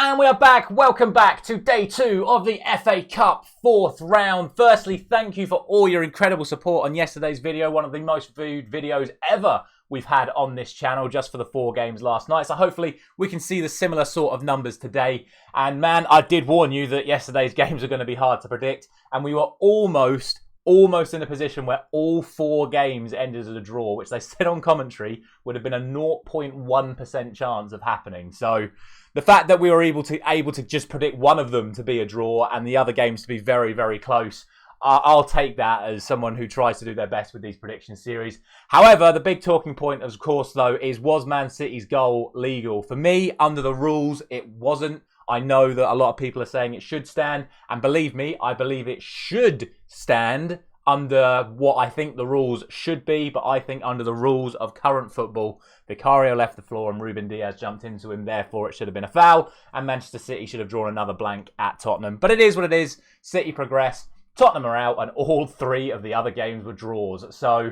And we are back. Welcome back to day 2 of the FA Cup 4th round. Firstly, thank you for all your incredible support on yesterday's video. One of the most viewed videos ever we've had on this channel just for the 4 games last night. So hopefully we can see the similar sort of numbers today. And man, I did warn you that yesterday's games are going to be hard to predict. And we were almost in a position where all 4 games ended as a draw, which they said on commentary would have been a 0.1% chance of happening. So the fact that we were able to just predict one of them to be a draw and the other games to be very, very close, I'll take that as someone who tries to do their best with these prediction series. However, the big talking point, of course, though, is was Man City's goal legal? For me, under the rules, it wasn't. I know that a lot of people are saying it should stand, and believe me, I believe it should stand under what I think the rules should be, but I think under the rules of current football, Vicario left the floor and Ruben Diaz jumped into him, therefore it should have been a foul, and Manchester City should have drawn another blank at Tottenham. But it is what it is. City progress, Tottenham are out, and all 3 of the other games were draws. So,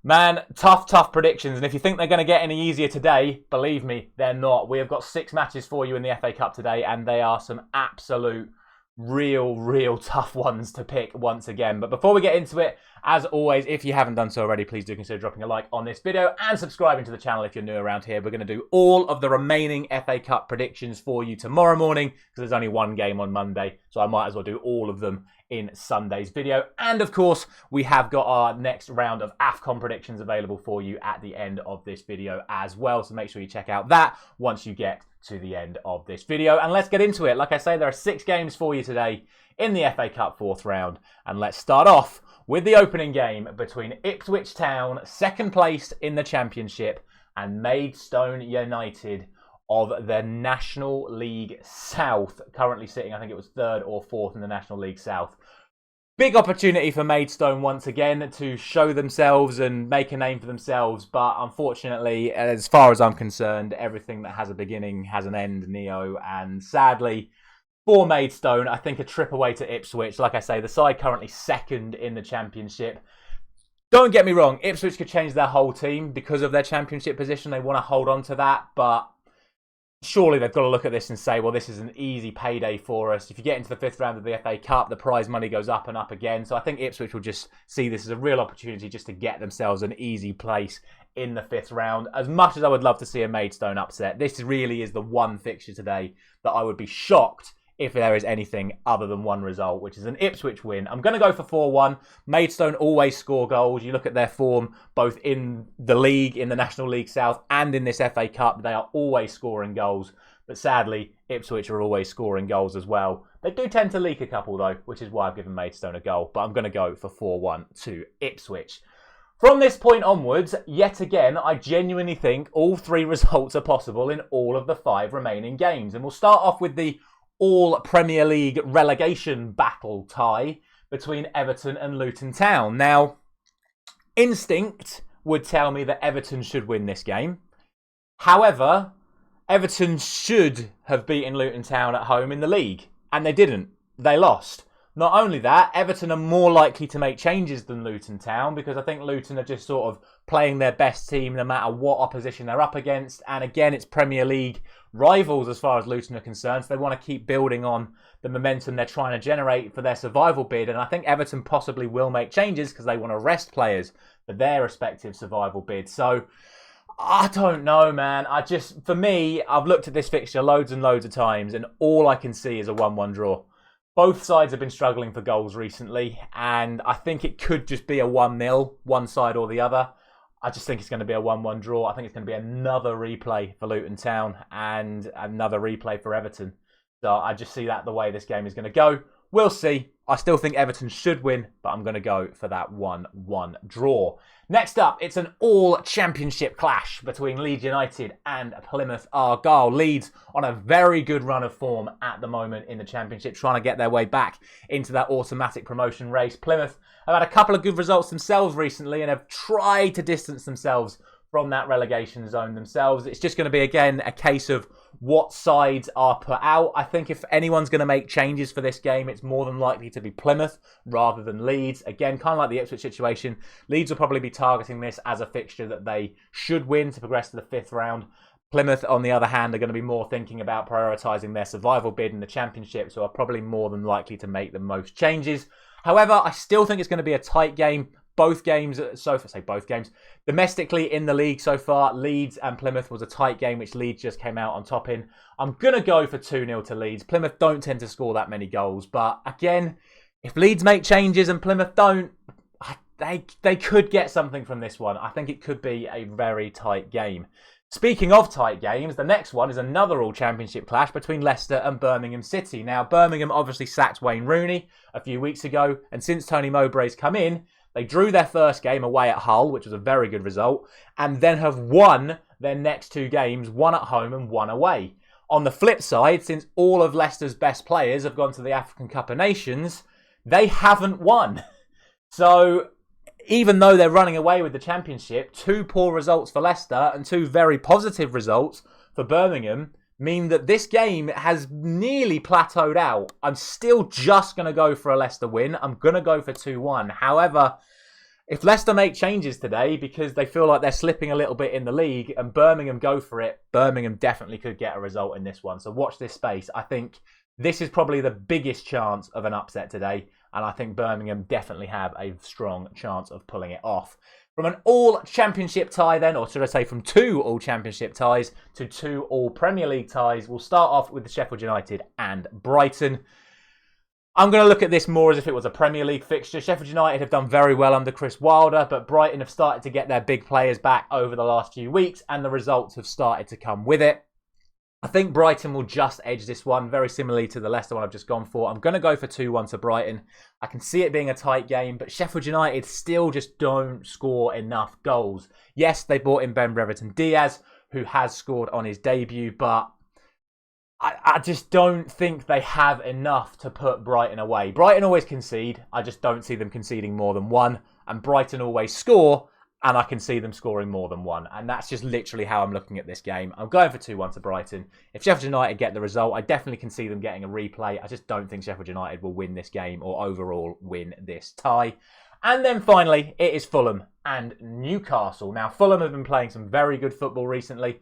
man, tough predictions. And if you think they're going to get any easier today, believe me, they're not. We have got 6 matches for you in the FA Cup today, and they are some absolute real tough ones to pick once again. But before we get into it, as always, if you haven't done so already, please do consider dropping a like on this video and subscribing to the channel if you're new around here. We're going to do all of the remaining FA Cup predictions for you tomorrow morning because there's only 1 game on Monday, so I might as well do all of them in Sunday's video. And of course, we have got our next round of AFCON predictions available for you at the end of this video as well, so make sure you check out that once you get to the end of this video. And let's get into it. Like I say, there are 6 games for you today in the FA Cup 4th round, and let's start off with the opening game between Ipswich Town, 2nd place in the Championship, and Maidstone United of the National League South, currently sitting, I think it was 3rd or 4th in the National League South. Big opportunity for Maidstone once again to show themselves and make a name for themselves, but unfortunately, as far as I'm concerned, everything that has a beginning has an end, Neo, and sadly, for Maidstone, I think a trip away to Ipswich. Like I say, the side currently 2nd in the Championship. Don't get me wrong, Ipswich could change their whole team because of their Championship position. They want to hold on to that, but surely they've got to look at this and say, well, this is an easy payday for us. If you get into the 5th round of the FA Cup, the prize money goes up and up again. So I think Ipswich will just see this as a real opportunity just to get themselves an easy place in the 5th round. As much as I would love to see a Maidstone upset, this really is the one fixture today that I would be shocked if there is anything other than one result, which is an Ipswich win. I'm going to go for 4-1. Maidstone always score goals. You look at their form, both in the league, in the National League South, and in this FA Cup, they are always scoring goals. But sadly, Ipswich are always scoring goals as well. They do tend to leak a couple, though, which is why I've given Maidstone a goal. But I'm going to go for 4-1 to Ipswich. From this point onwards, yet again, I genuinely think all 3 results are possible in all of the 5 remaining games. And we'll start off with the all Premier League relegation battle tie between Everton and Luton Town. Now, instinct would tell me that Everton should win this game. However, Everton should have beaten Luton Town at home in the league, and they didn't. They lost. Not only that, Everton are more likely to make changes than Luton Town because I think Luton are just sort of playing their best team no matter what opposition they're up against. And again, it's Premier League rivals as far as Luton are concerned. So they want to keep building on the momentum they're trying to generate for their survival bid. And I think Everton possibly will make changes because they want to rest players for their respective survival bid. So I don't know, man. For me, I've looked at this fixture loads and loads of times and all I can see is a 1-1 draw. Both sides have been struggling for goals recently, and I think it could just be a 1-0, one side or the other. I just think it's going to be a 1-1 draw. I think it's going to be another replay for Luton Town and another replay for Everton. So I just see that the way this game is going to go. We'll see. I still think Everton should win, but I'm going to go for that 1-1 draw. Next up, it's an all-championship clash between Leeds United and Plymouth Argyle. Leeds on a very good run of form at the moment in the Championship, trying to get their way back into that automatic promotion race. Plymouth have had a couple of good results themselves recently and have tried to distance themselves from that relegation zone themselves. It's just going to be, again, a case of what sides are put out. I think if anyone's going to make changes for this game, it's more than likely to be Plymouth rather than Leeds. Again, kind of like the Ipswich situation, Leeds will probably be targeting this as a fixture that they should win to progress to the 5th round. Plymouth, on the other hand, are going to be more thinking about prioritising their survival bid in the Championship, so are probably more than likely to make the most changes. However, I still think it's going to be a tight game. Both games, domestically in the league so far, Leeds and Plymouth was a tight game, which Leeds just came out on top in. I'm going to go for 2-0 to Leeds. Plymouth don't tend to score that many goals, but again, if Leeds make changes and Plymouth don't, they could get something from this one. I think it could be a very tight game. Speaking of tight games, the next one is another all-championship clash between Leicester and Birmingham City. Now, Birmingham obviously sacked Wayne Rooney a few weeks ago, and since Tony Mowbray's come in, they drew their first game away at Hull, which was a very good result, and then have won their next 2 games, one at home and one away. On the flip side, since all of Leicester's best players have gone to the African Cup of Nations, they haven't won. So even though they're running away with the Championship, 2 poor results for Leicester and 2 very positive results for Birmingham mean that this game has nearly plateaued out. I'm still just going to go for a Leicester win. I'm going to go for 2-1. However, if Leicester make changes today because they feel like they're slipping a little bit in the league and Birmingham go for it, Birmingham definitely could get a result in this one. So watch this space. I think this is probably the biggest chance of an upset today, and I think Birmingham definitely have a strong chance of pulling it off. From an all-championship tie then, or should I say from 2 all-championship ties to 2 all-Premier League ties, we'll start off with the Sheffield United and Brighton. I'm going to look at this more as if it was a Premier League fixture. Sheffield United have done very well under Chris Wilder, but Brighton have started to get their big players back over the last few weeks, and the results have started to come with it. I think Brighton will just edge this one, very similarly to the Leicester one I've just gone for. I'm going to go for 2-1 to Brighton. I can see it being a tight game, but Sheffield United still just don't score enough goals. Yes, they brought in Ben Brereton Diaz, who has scored on his debut, but I just don't think they have enough to put Brighton away. Brighton always concede. I just don't see them conceding more than 1, and Brighton always score, and I can see them scoring more than 1. And that's just literally how I'm looking at this game. I'm going for 2-1 to Brighton. If Sheffield United get the result, I definitely can see them getting a replay. I just don't think Sheffield United will win this game or overall win this tie. And then finally, it is Fulham and Newcastle. Now, Fulham have been playing some very good football recently.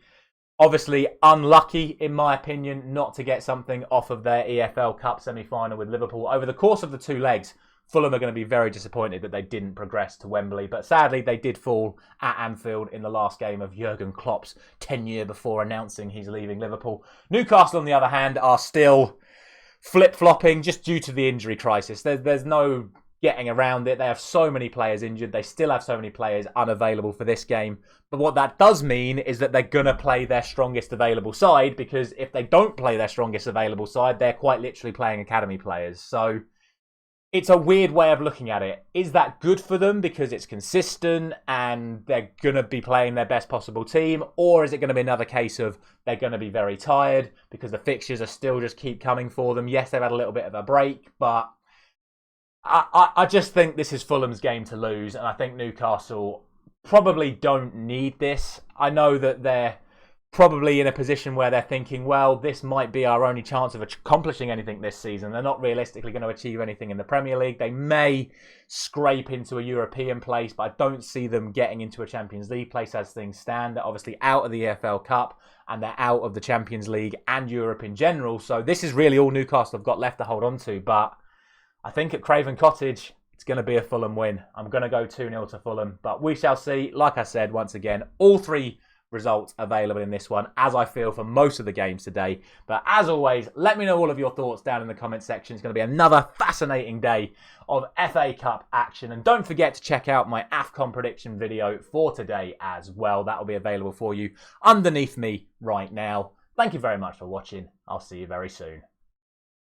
Obviously, unlucky, in my opinion, not to get something off of their EFL Cup semi-final with Liverpool. Over the course of the 2 legs, Fulham are going to be very disappointed that they didn't progress to Wembley. But sadly, they did fall at Anfield in the last game of Jurgen Klopp's tenure before announcing he's leaving Liverpool. Newcastle, on the other hand, are still flip-flopping just due to the injury crisis. There's no getting around it. They have so many players injured. They still have so many players unavailable for this game. But what that does mean is that they're going to play their strongest available side, because if they don't play their strongest available side, they're quite literally playing academy players. So it's a weird way of looking at it. Is that good for them because it's consistent and they're going to be playing their best possible team? Or is it going to be another case of they're going to be very tired because the fixtures are still just keep coming for them? Yes, they've had a little bit of a break, but I just think this is Fulham's game to lose, and I think Newcastle probably don't need this. I know that they're probably in a position where they're thinking, well, this might be our only chance of accomplishing anything this season. They're not realistically going to achieve anything in the Premier League. They may scrape into a European place, but I don't see them getting into a Champions League place as things stand. They're obviously out of the EFL Cup, and they're out of the Champions League and Europe in general. So this is really all Newcastle have got left to hold on to, but I think at Craven Cottage, it's going to be a Fulham win. I'm going to go 2-0 to Fulham, but we shall see. Like I said, once again, all 3 results available in this one, as I feel for most of the games today. But as always, let me know all of your thoughts down in the comment section. It's going to be another fascinating day of FA Cup action. And don't forget to check out my AFCON prediction video for today as well. That will be available for you underneath me right now. Thank you very much for watching. I'll see you very soon.